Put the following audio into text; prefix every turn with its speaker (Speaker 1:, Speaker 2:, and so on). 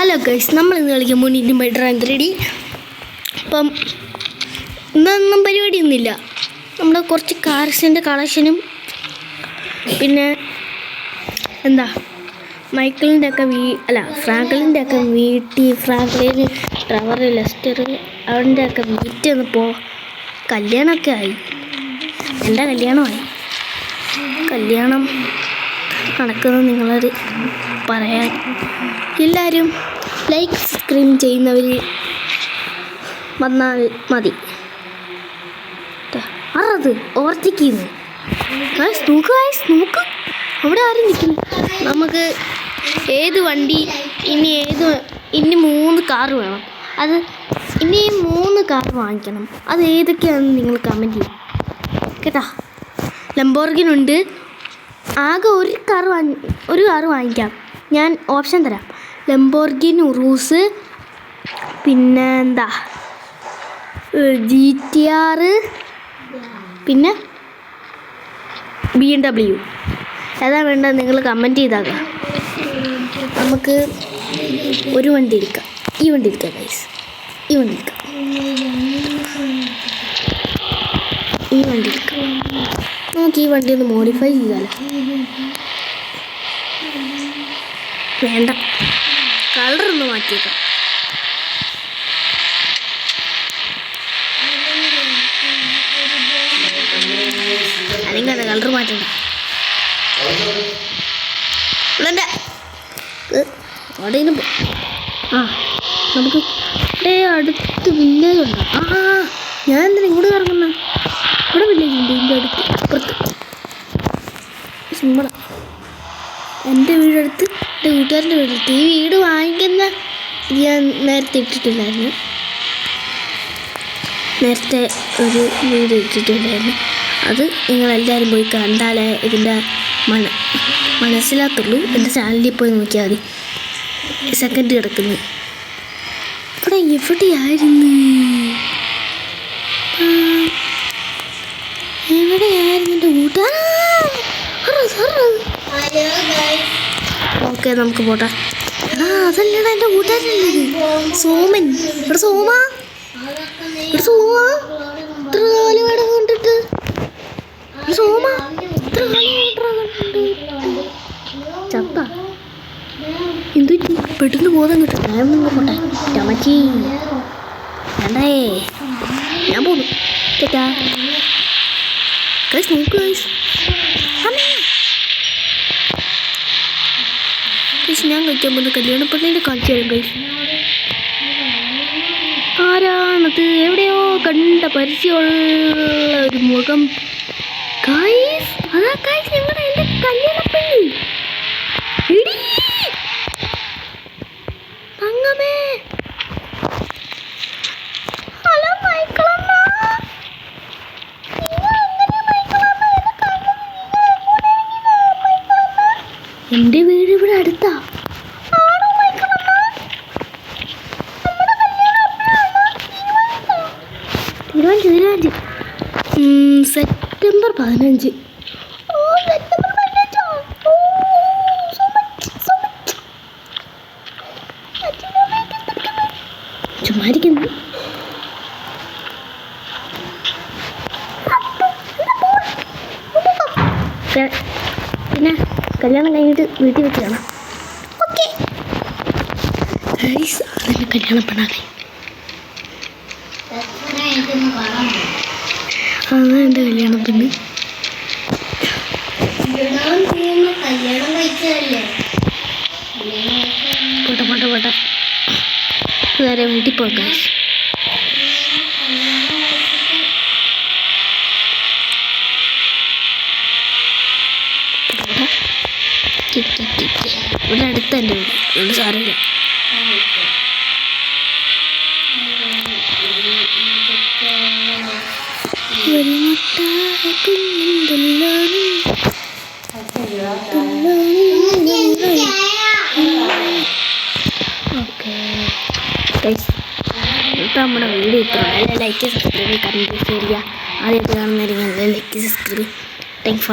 Speaker 1: Hello guys, നമ്മൾ ഇന്ന് കളിക്കാൻ വേണ്ടി ബെറ്റർ ആൻഡ് റെഡി. അപ്പം ഇന്നൊന്നും പരിപാടിയൊന്നുമില്ല. നമ്മുടെ കുറച്ച് കാർസിൻ്റെ കളക്ഷനും പിന്നെ എന്താ മൈക്കിളിൻ്റെ ഒക്കെ ഫ്രാങ്ക്ലിൻ്റെ ഒക്കെ ഫ്രാങ്ക്ലിൻ, ട്രെവർ, ലെസ്റ്റർ അവൻ്റെ ഒക്കെ വീട്ടിൽ വന്നപ്പോൾ കല്യാണമൊക്കെ ആയി. എൻ്റെ കല്യാണമായി. കല്യാണം നടക്കുന്നത് നിങ്ങളത് പറയാൻ എല്ലാവരും ലൈക്ക് സബ്സ്ക്രൈബ് ചെയ്യുന്നവർ വന്നാൽ മതി. അറത് ഓർത്തിക്കുന്നു നോക്ക് അവിടെ ആരും നിൽക്കുന്നു. നമുക്ക് ഏത് വണ്ടി ഇനി 3 കാറ് വേണം. അത് ഇനി 3 കാർ വാങ്ങിക്കണം. അത് ഏതൊക്കെയാണെന്ന് നിങ്ങൾ കമൻറ്റ് ചെയ്യും കേട്ടോ. ലംബോർഗിനുണ്ട്. ആകെ ഒരു കാർ വാങ്ങിക്കാം. ഞാൻ ഓപ്ഷൻ തരാം. ലംബോർഗിനി ഉറൂസ്, പിന്നെ എന്താ GTR, പിന്നെ BMW. ഏതാ വേണ്ടത് നിങ്ങൾ കമൻറ്റ് ചെയ്താകാം. നമുക്ക് ഒരു വണ്ടി എടുക്കാം. ഈ വണ്ടി എടുക്കാം ഗൈസ്. ഈ വണ്ടി എടുക്കാം. നമുക്ക് ഈ വണ്ടി ഒന്ന് മോഡിഫൈ ചെയ്താലോ? വേണ്ട, കളറൊന്ന് മാറ്റിയേക്കാം. അല്ലെങ്കിൽ അത് കളർ മാറ്റണ്ട. അവിടെയും നമുക്ക് ഇവിടെ അടുത്ത് വില്ലേജ് ഉണ്ടോ? ഞാൻ എന്തിനാ ഇങ്ങോട്ട് ഇറങ്ങുന്ന? ഇവിടെ വില്ലേജ് ഉണ്ട്. ഇതിൻ്റെ അടുത്ത് അപ്പുറത്ത് സിമ്പിളാണ്. എൻ്റെ വീടടുത്ത് എൻ്റെ വീട്ടുകാരുടെ വീടെടുത്ത്. ഈ വീട് വാങ്ങിക്കുന്ന ഞാൻ നേരത്തെ ഇട്ടിട്ടില്ലായിരുന്നു. നേരത്തെ ഒരു വീട് ഇട്ടിട്ടുണ്ടായിരുന്നു. അത് നിങ്ങളെല്ലാവരും പോയി കണ്ടാലേ ഇതിൻ്റെ മനസ്സിലാത്തുള്ളൂ. എൻ്റെ ചാനലിൽ പോയി നോക്കിയാൽ മതി. സെക്കൻഡ് കിടക്കുന്നു. ഇവിടെ എവിടെയായിരുന്നു എൻ്റെ കൂട്ടുകാർ? ഓക്കെ, നമുക്ക് പോട്ടെ. അതല്ലടാ എൻ്റെ കൂട്ടുകാരനല്ലത്, സോമൻ. ഇവിടെ സോമ ഇത്ര കാലം കൊണ്ടിട്ട് സോമ ഇത്ര ചത്ത എന്തു പെട്ടെന്ന് ബോധം കിട്ടും. ഞാൻ നിങ്ങൾ പോട്ടെ ചമച്ചി വേണ്ടേ, ഞാൻ പോന്നു. ചേട്ടാ ഗൈസ് നോക്ക് ഗൈസ്. ഞാൻ കഴിക്കാൻ പോകുന്ന കല്യാണ പെണ്ണിൻ്റെ കാണിച്ചു തരാം ഗൈസ്. ആരാണത്? എവിടെയോ കണ്ട പരിചയമുള്ള ഒരു മുഖം ഗൈസ്. അതാ ഗൈസ് ഞങ്ങളുടെ എൻ്റെ കല്യാണ പെണ്ണി. തങ്ങമേ. ഹലോ മൈക്കിളമ്മ. എൻ്റെ വീട് ഇവിടെ അടുത്താ. തീരുമാനിച്ചു സെപ്റ്റംബർ 15. ചുമ്മാരിക്കുന്നു. പിന്നെ കല്യാണം കഴിഞ്ഞിട്ട് വീട്ടിൽ വെച്ച് കാണാം. ഓക്കെ അതിൻ്റെ കല്യാണം പെണ്ണാകായി. അതാണ് എൻ്റെ കല്യാണം പെണ്ണ്. പോട്ടെ വേറെ വീട്ടിൽ പോകാം. ഇവിടെ അടുത്ത് എൻ്റെ വീട്, അതുകൊണ്ട് സാരമില്ല. നമ്മുടെ വീഡിയോ ഇത്ര ലൈക്ക് സബ്സ്ക്രൈബ് കമൻറ്റ് ചെയ്യുക. ആദ്യമായിട്ട് കാണുന്നവരെങ്കിൽ ലൈക്ക് സബ്സ്ക്രൈബ്. Thank for